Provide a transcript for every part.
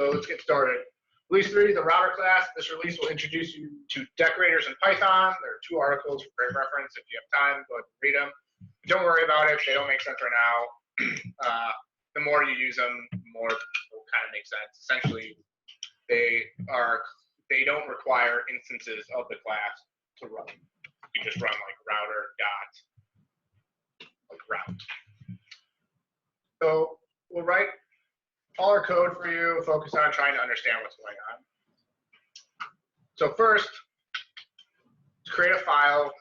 So let's get started. Release 3, the router class. This release will introduce you to decorators in Python. There are 2 articles for great reference. If you have time, go ahead and read them. Don't worry about it if they don't make sense right now. The more you use them, the more it will kind of make sense. Essentially, they don't require instances of the class to run. You just run like router dot like route. So we'll write all our code for you, focus on trying to understand what's going on. So first, let's create a file,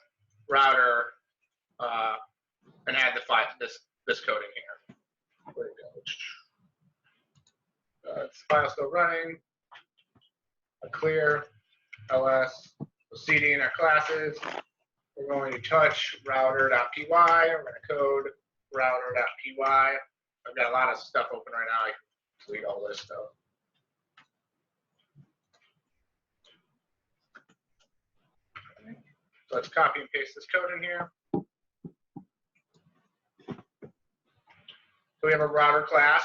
router, and add the file, this code in here. Where it goes. It's file still running. A clear ls, cd in our classes. We're going to touch router.py. We're going to code router.py. I've got a lot of stuff open right now. I can delete all this stuff. Okay. So let's copy and paste this code in here. So we have a router class.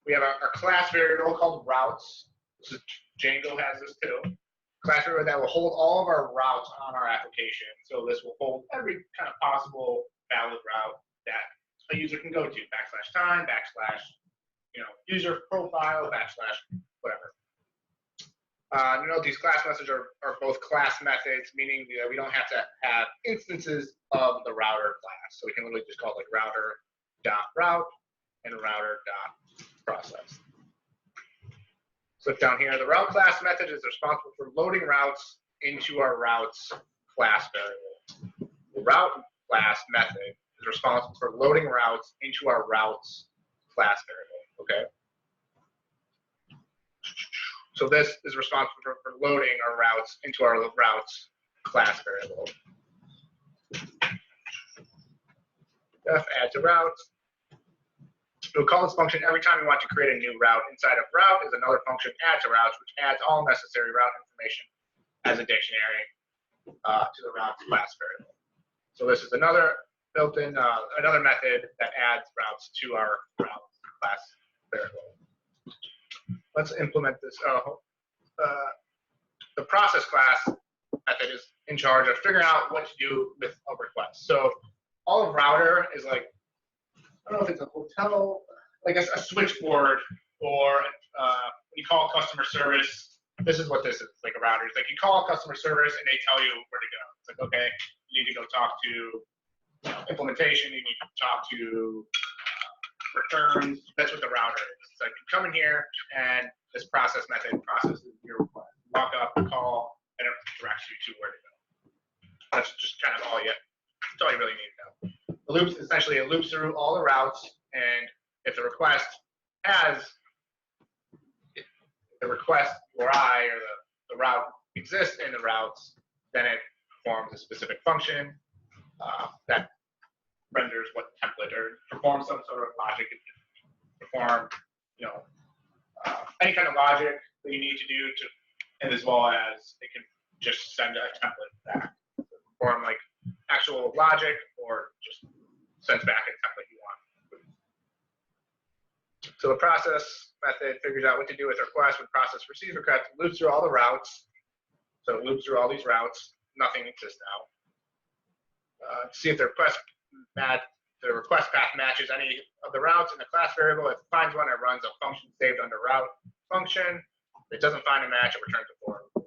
We have our class variable called routes. Django has this too. Class variable that will hold all of our routes on our application. So this will hold every kind of possible valid route that a user can go to, \time, / user profile, / whatever. Note these class methods are both class methods, meaning that we don't have to have instances of the router class. So we can literally just call it like router.route and router.process. Click down here. The route class method is responsible for loading routes into our routes class variable. The route class method is responsible for loading routes into our routes class variable. Okay. So this is responsible for loading our routes into our routes class variable. Def add to routes. We'll call this function every time we want to create a new route. Inside of route is another function, add to routes, which adds all necessary route information as a dictionary to the routes class variable. So this is another built-in, another method that adds routes to our route class variable. Let's implement this. The process class method is in charge of figuring out what to do with a request. So all of router is like, I don't know if it's a hotel, like a switchboard, or when you call customer service, this is what this is, like a router. It's like you call customer service and they tell you where to go. It's like, okay, you need to go talk to implementation, you need to talk to returns. That's what the router is. It's like you come in here and this process method processes your request. Walk up, call, and it directs you to where to go. That's just kind of all that's all you really need to know. The loops, essentially, it loops through all the routes, and if the request URI or the route exists in the routes, then it performs a specific function that renders what template or performs some sort of logic. It can perform, any kind of logic that you need to do and as well as it can just send a template back. Perform like actual logic or just sends back a template you want. So the process method figures out what to do with requests when process receives request, loops through all the routes. So it loops through all these routes. Nothing exists now. See if the request path matches any of the routes in the class variable. If it finds one, it runs a function saved under route function. If it doesn't find a match, it returns a forward. You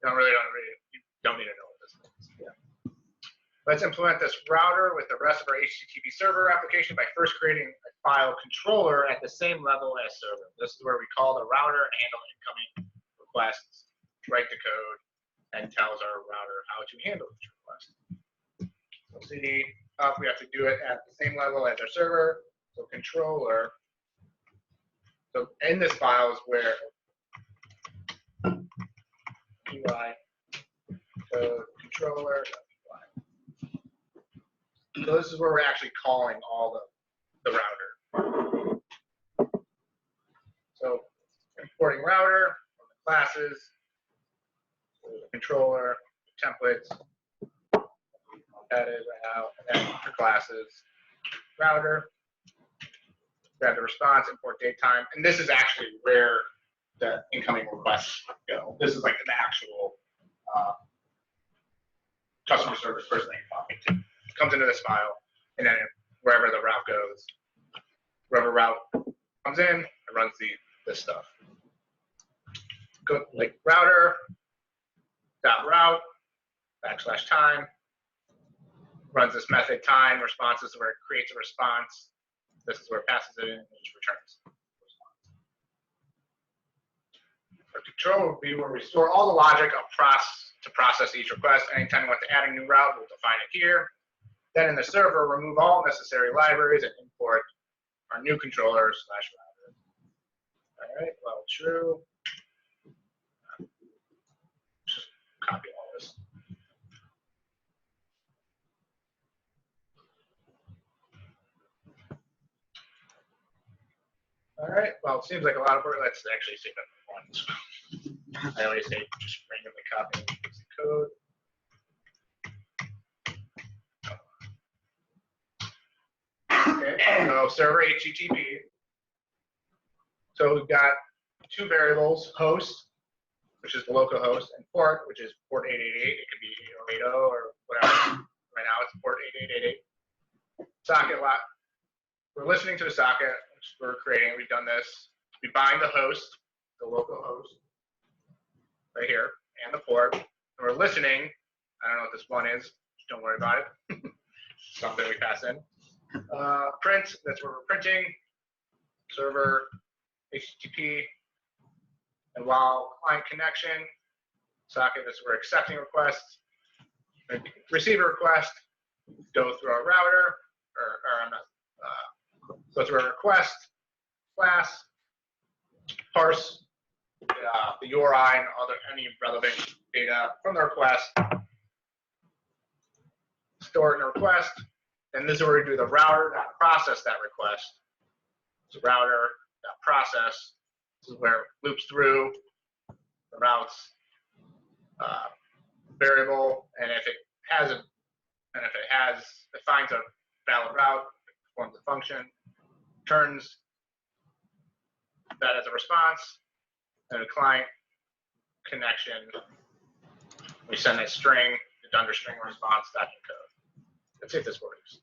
don't need to know what this means. Yeah. Let's implement this router with the rest of our HTTP server application by first creating a file controller at the same level as server. This is where we call the router and handle incoming requests, write the code, and tells our router how to handle each request. So CD up, we have to do it at the same level as our server. So controller. So in this file is where UI code controller. So this is where we're actually calling all the router. So importing router from the classes, the controller, the templates, that is right now, and then for classes, router. grab the response, import date time, and this is actually where the incoming requests go. This is like the actual customer service person that you're talking to. It comes into this file, and then wherever the route goes, wherever route comes in, it runs this stuff. Go like router dot route / time, runs this method time responses where it creates a response. This is where it passes it in and just returns the response. For control will be where we store all the logic of to process each request. Anytime we want to add a new route, we'll define it here. Then in the server, remove all necessary libraries and import our new controller / router. All right, well, true. Just copy all this. All right, well, it seems like a lot of work. Let's actually see if it runs. I always say just randomly copy the code. Okay, so server HTTP. So we've got two variables, host, which is the local host, and port, which is port 888. It could be 8080 or whatever. Right now it's port 8888. Socket lot. We're listening to a socket, which we're creating. We've done this. We bind the host, the local host, right here, and the port. And we're listening. I don't know what this one is. Just don't worry about it. Something we pass in. Print, that's where we're printing. Server, HTTP. And while client connection, socket, that's where we're accepting requests. And receive a request, go through our router, go through a request class, parse the URI and any relevant data from the request, store it in a request, and this is where we do the router that process that request. So router that process, this is where it loops through the routes variable, and if it finds a valid route, it performs a function, turns that as a response, and a client connection. We send a string, the understring response, that in code. Let's see if this works.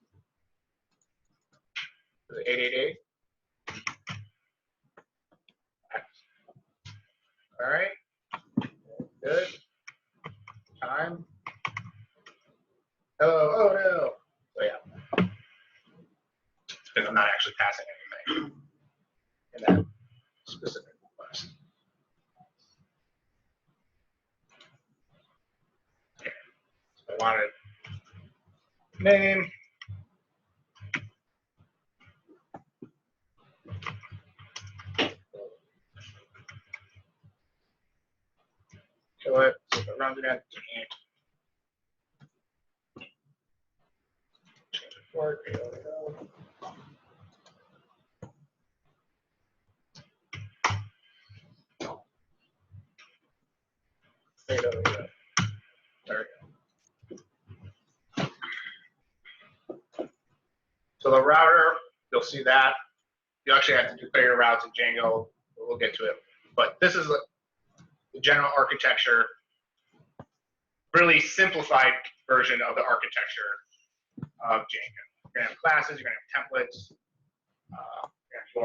Is it 888? All right. Good. Time. Oh no. So yeah. Because I'm not actually passing anything in that specific request. Okay. So I wanted name. Kill it. So if it runs again, change it forward. There we go. There we go. There we go. So the router, you'll see that. You actually have to declare your routes in Django. We'll get to it. But this is the general architecture, really simplified version of the architecture of Django. You're going to have classes, you're going to have templates, you're going to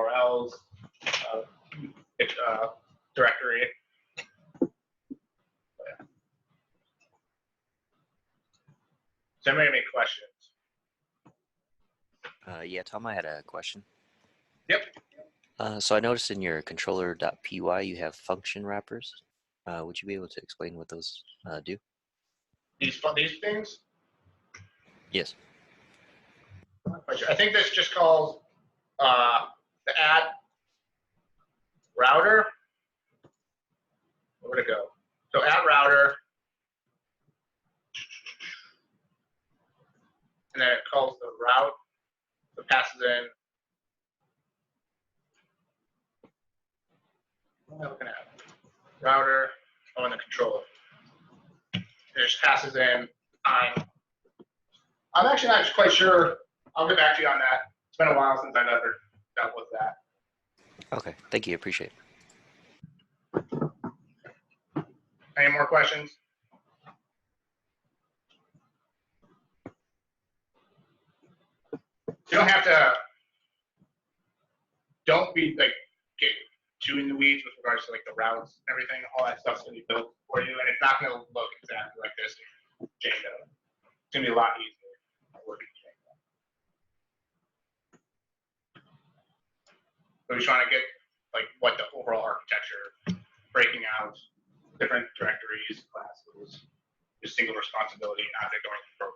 have URLs, directory. Does anybody have any questions? Yeah, Tom, I had a question. Yep. So I noticed in your controller.py you have function wrappers. Would you be able to explain what those do? These things? Yes. I think this just calls the add router. Where would it go? So add router. And then it calls the route, so passes in. What am I looking at? Router, and the controller. It just passes in time. I'm actually not quite sure. I'll get back to you on that. It's been a while since I've ever dealt with that. Okay, thank you. Appreciate it. Any more questions? You don't have to. Don't be like get too in the weeds with regards to like the routes, and everything. All that stuff's gonna be built for you, and it's not gonna look exactly like this in Django. It's gonna be a lot easier working in Django. So we're trying to get like what the overall architecture, breaking out different directories, classes, just single responsibility, not going through